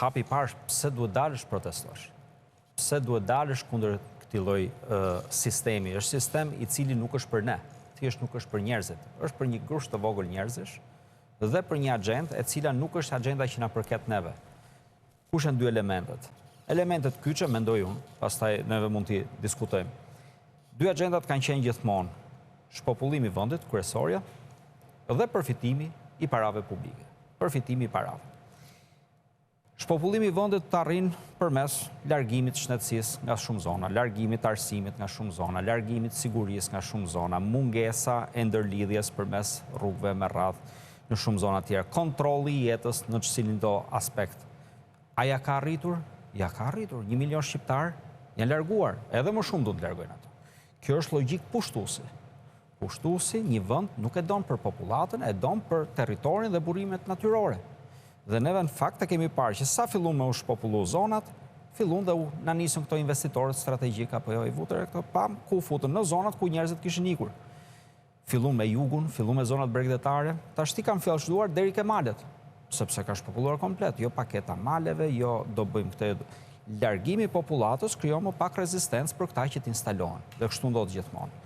hapi i parë, pse duhet dalësh protestosh? Pse duhet dalësh kundër këtij lloj sistemi? Është sistem i cili nuk është për ne, thjesht nuk është për njerëzit, është për një grush të vogël njerëzish dhe për një agjendë e cila nuk është agjenda që na përket neve. Kush janë dy elementet? Elementet kyçe, mendoj unë, pastaj neve mund t'i diskutojmë. Dy agjendat kanë qenë gjithmonë shpopullimi i vendit, kryesorja, dhe përfitimi i parave publike. Përfitimi i parave. Shpopullimi i vendit të arrin përmes largimit të shëndetësisë nga shumë zona, largimit të arsimit nga shumë zona, largimit të sigurisë nga shumë zona, mungesa e ndërlidhjes përmes rrugëve me radhë në shumë zona tjera, kontrolli i jetës në cilin do aspekt. A ja ka arritur? Ja ka arritur. 1 milion shqiptar janë larguar, edhe më shumë do të largojnë ato. Kjo është logjik pushtuesi. Pushtuesi një vend nuk e don për popullatën, e don për territorin dhe burimet natyrore. Dhe neve në fakt e kemi parë që sa fillun me u shpopullu zonat, fillun dhe na nisën këto investitorët strategjik apo jo i vutër këto pam ku futën në zonat ku njerëzit kishin ikur. Fillun me jugun, fillun me zonat bregdetare, tash ti kanë fillshtuar deri ke malet, sepse ka shpopulluar komplet, jo paketa maleve, jo do bëjmë këtë. Largimi i popullatës krijon më pak rezistencë për këta që t'instalohen, dhe kështu ndodh gjithmonë.